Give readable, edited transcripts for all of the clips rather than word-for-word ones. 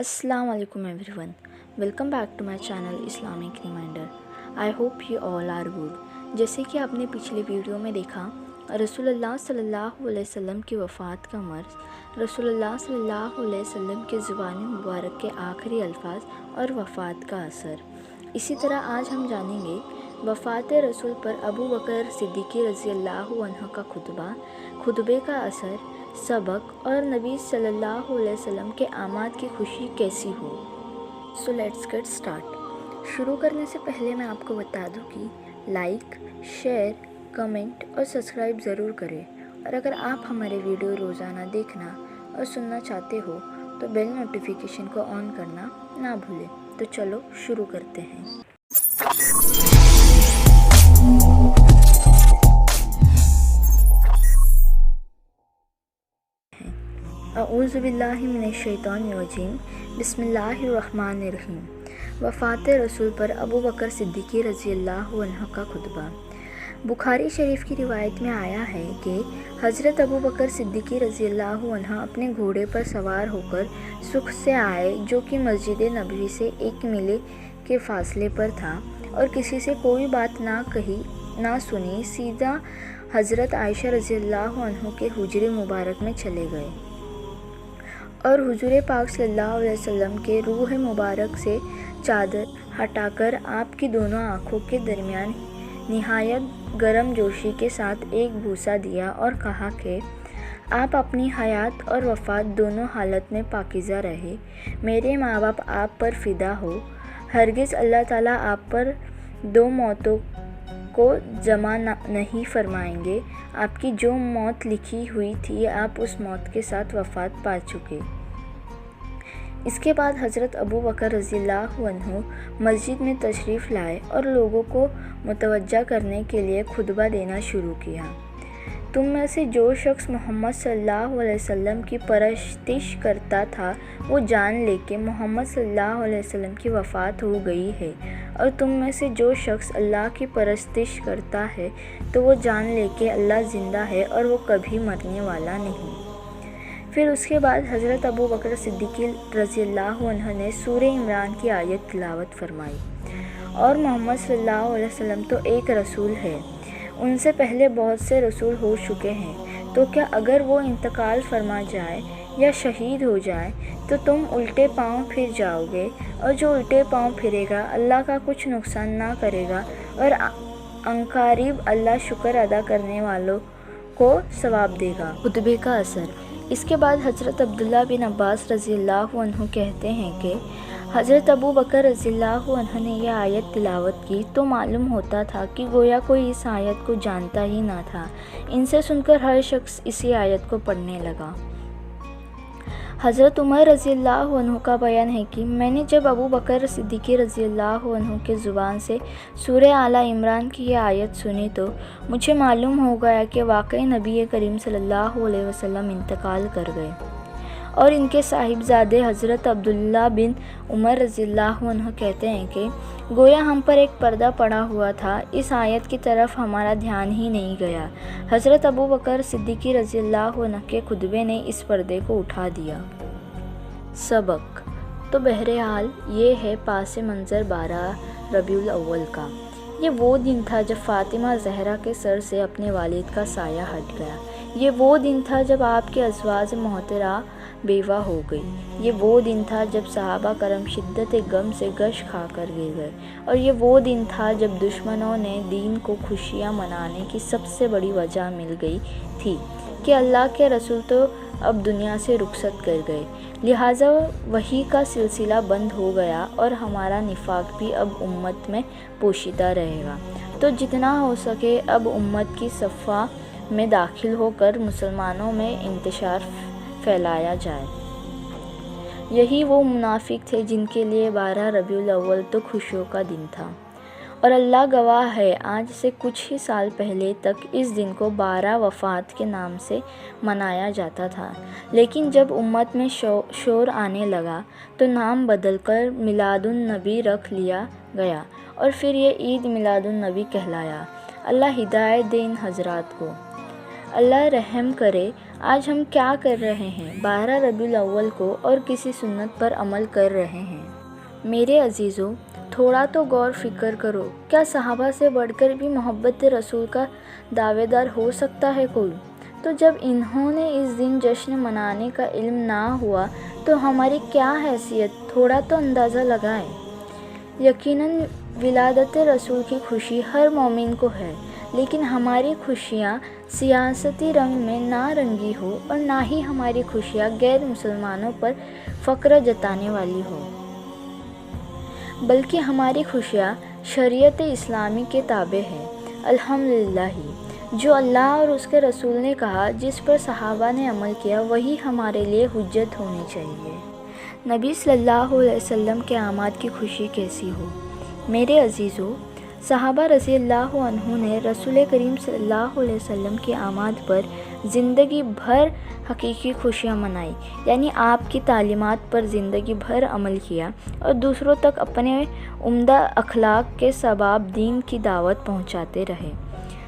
Assalamu alaikum everyone. Welcome back to my channel Islamic Reminder. I hope you all are good. जैसे कि आपने पिछले video में देखा, रसूलुल्लाह सल्लल्लाहु अलैहि वसल्लम की वफ़ात का मर्ज़, रसूलुल्लाह सल्लल्लाहु अलैहि वसल्लम के ज़ुबानी मुबारक के आखिरी अल्फाज और वफ़ात का असर। इसी तरह आज हम जानेंगे वफ़ात रसूल पर अबू बकर सिद्दीक़ी रज़ी अल्लाहु अन्हु का खुतबे का असर, सबक और नबी सल्लल्लाहु अलैहि वसल्लम के आमाद की खुशी कैसी हो। So let's get start. शुरू करने से पहले मैं आपको बता दूं कि लाइक, शेयर, कमेंट और सब्सक्राइब ज़रूर करें, और अगर आप हमारे वीडियो रोज़ाना देखना और सुनना चाहते हो तो बेल नोटिफिकेशन को ऑन करना ना भूलें। तो चलो शुरू करते हैं। अऊज़ु बिल्लाहि मिनश शैतानिर रजीम, बिस्मिल्लाहिर रहमानिर रहीम। वफ़ात रसूल पर अबू बकर सिद्दीक़ी रज़ी अल्लाहु अन्हु का खुतबा। बुखारी शरीफ की रिवायत में आया है कि हज़रत अबू बकर सिद्दीक़ी रज़ी अल्लाहु अन्हु अपने घोड़े पर सवार होकर सुख से आए, जो कि मस्जिद नबवी से 1 मील के फासले पर था, और किसी से कोई बात ना कही ना सुनी, सीधा हज़रत आयशा रज़ी अल्लाहु अन्हु के हुजरे मुबारक में चले गए और हुजूर पाक सल्लल्लाहु अलैहि वसल्लम के रूह मुबारक से चादर हटाकर आपकी दोनों आँखों के दरमियान निहायत गर्म जोशी के साथ एक बूसा दिया और कहा कि आप अपनी हयात और वफ़ात दोनों हालत में पाकीज़ा रहे। मेरे माँ बाप आप पर फ़िदा हो। हरगिज़ अल्लाह ताला आप पर 2 मौतों को जमा नहीं फरमाएंगे। आपकी जो मौत लिखी हुई थी, आप उस मौत के साथ वफ़ात पा चुके। इसके बाद हज़रत अबू बकर रज़ियल्लाहु अन्हु मस्जिद में तशरीफ़ लाए और लोगों को मुतवज्जा करने के लिए खुतबा देना शुरू किया। तुम में से जो शख्स मोहम्मद सल्लल्लाहु अलैहि वसल्लम की परस्तिश करता था, वो जान ले कि मोहम्मद सल्लल्लाहु अलैहि वसल्लम की वफ़ात हो गई है, और तुम में से जो शख्स अल्लाह की परस्तिश करता है, तो वो जान ले कि अल्लाह ज़िंदा है और वो कभी मरने वाला नहीं। फिर उसके बाद हज़रत अबू बकर सिद्दीक़ी रज़ियल्लाहु अन्हु ने सूरह इमरान की आयत तिलावत फरमाई, और मोहम्मद सल्लल्लाहु अलैहि वसल्लम तो एक रसूल है, उनसे पहले बहुत से रसूल हो चुके हैं, तो क्या अगर वो इंतकाल फरमा जाए या शहीद हो जाए तो तुम उल्टे पांव फिर जाओगे, और जो उल्टे पांव फिरेगा अल्लाह का कुछ नुकसान ना करेगा, और अंकारीब अल्लाह शुक्र अदा करने वालों को सवाब देगा। खुतबे का असर। इसके बाद हज़रत अब्दुल्ला बिन अब्बास रज़ियल्लाहु अन्हु कहते हैं कि हज़रत अबू बकर रज़ियल्लाहु अन्हु ने यह आयत तिलावत की तो मालूम होता था कि गोया कोई इस आयत को जानता ही ना था। इनसे सुनकर हर शख्स इसी आयत को पढ़ने लगा। हज़रत उमर रज़ियल्लाहु अन्हु का बयान है कि मैंने जब अबू बकर सिद्दीक़ी रज़ियल्लाहु अन्हु के ज़ुबान से सूरह आला इमरान की यह आयत सुनी तो मुझे मालूम हो गया कि वाकई नबी करीम सल्लल्लाहु अलैहि वसल्लम इंतकाल कर गए, और इनके साहिबजादे हज़रत अब्दुल्ला बिन उमर रज़ियल्लाहु अन्हु कहते हैं कि गोया हम पर एक पर्दा पड़ा हुआ था, इस आयत की तरफ हमारा ध्यान ही नहीं गया। हज़रत अबू बकर सिद्दीक़ी रज़ियल्लाहु अन्हु के खुतबे ने इस पर्दे को उठा दिया। सबक। तो बहरहाल ये है पास मंज़र 12 रबीउल अव्वल का। ये वो दिन था जब फ़ातिमा ज़हरा के सर से अपने वालिद का साया हट गया। ये वो दिन था जब आपके अज़वाज मोहतरा बेवा हो गई। ये वो दिन था जब सहाबा करम शिद्दत गम से गश खा कर गिर गए, और ये वो दिन था जब दुश्मनों ने दीन को खुशियाँ मनाने की सबसे बड़ी वजह मिल गई थी कि अल्लाह के रसूल तो अब दुनिया से रुखसत कर गए, लिहाजा वही का सिलसिला बंद हो गया, और हमारा निफाक भी अब उम्मत में पोशीदा रहेगा। तो जितना हो सके अब उम्मत की सफ़ा में दाखिल होकर मुसलमानों में इंतशार फैलाया जाए। यही वो मुनाफिक थे जिनके लिए 12 रबीउल अव्वल तो खुशियों का दिन था, और अल्लाह गवाह है आज से कुछ ही साल पहले तक इस दिन को 12 वफ़ात के नाम से मनाया जाता था। लेकिन जब उम्मत में शोर आने लगा तो नाम बदलकर मिलादुन नबी रख लिया गया, और फिर ये ईद मिलादुन नबी कहलाया। अल्लाह हिदायत दे इन हज़रात को। اللہ رحم کرے، آج ہم کیا کر رہے ہیں؟ 12 ربیع الاول کو اور کسی سنت پر عمل کر رہے ہیں۔ میرے عزیزو، تھوڑا تو غور فکر کرو، کیا صحابہ سے بڑھ کر بھی محبت رسول کا دعوے دار ہو سکتا ہے کوئی؟ تو جب انہوں نے اس دن جشن منانے کا علم نہ ہوا تو ہماری کیا حیثیت، تھوڑا تو اندازہ لگائیں۔ یقیناً ولادت رسول کی خوشی ہر مومن کو ہے، لیکن ہماری خوشیاں سیاسی رنگ میں نہ رنگی ہو اور نہ ہی ہماری خوشیاں غیر مسلمانوں پر فخر جتانے والی ہو، بلکہ ہماری خوشیاں شریعت اسلامی کے تابع ہیں۔ الحمدللہ، جو اللہ اور اس کے رسول نے کہا، جس پر صحابہ نے عمل کیا، وہی ہمارے لیے حجت ہونی چاہیے۔ نبی صلی اللہ علیہ وسلم کے آمد کی خوشی کیسی ہو؟ میرے عزیزو، صحابہ رضی اللہ عنہ نے رسول کریم صلی اللہ علیہ وسلم کی آمد پر زندگی بھر حقیقی خوشیاں منائی، یعنی آپ کی تعلیمات پر زندگی بھر عمل کیا اور دوسروں تک اپنے عمدہ اخلاق کے سبب دین کی دعوت پہنچاتے رہے،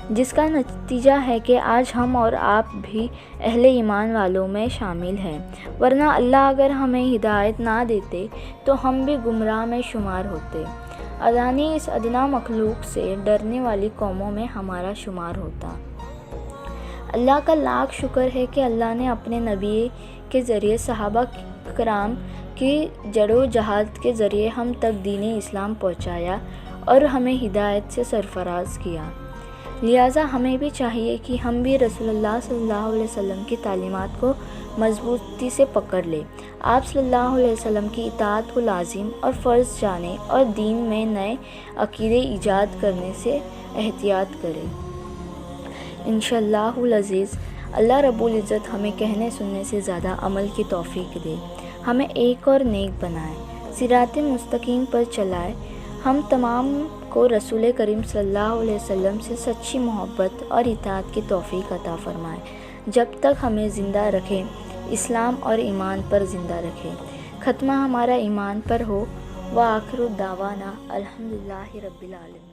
جس کا نتیجہ ہے کہ آج ہم اور آپ بھی اہل ایمان والوں میں شامل ہیں، ورنہ اللہ اگر ہمیں ہدایت نہ دیتے تو ہم بھی گمراہ میں شمار ہوتے، ادانی اس ادنا مخلوق سے ڈرنے والی قوموں میں ہمارا شمار ہوتا۔ اللہ کا لاکھ شکر ہے کہ اللہ نے اپنے نبی کے ذریعے صحابہ کرام کی جدوجہد کے ذریعے ہم تک دین اسلام پہنچایا اور ہمیں ہدایت سے سرفراز کیا۔ لہٰذا ہمیں بھی چاہیے کہ ہم بھی رسول اللہ صلی اللہ علیہ وسلم کی تعلیمات کو مضبوطی سے پکڑ لیں، آپ صلی اللہ علیہ وسلم کی اطاعت کو لازم اور فرض جانیں اور دین میں نئے عقیدے ایجاد کرنے سے احتیاط کریں۔ انشاءاللہ العزیز، اللہ رب العزت ہمیں کہنے سننے سے زیادہ عمل کی توفیق دے، ہمیں ایک اور نیک بنائے، صراط مستقیم پر چلائے، ہم تمام کو رسول کریم صلی اللہ علیہ وسلم سے سچی محبت اور اطاعت کی توفیق عطا فرمائے، جب تک ہمیں زندہ رکھے، اسلام اور ایمان پر زندہ رکھے، ختمہ ہمارا ایمان پر ہو۔ وآخر دعوانا الحمدللہ رب العالمین۔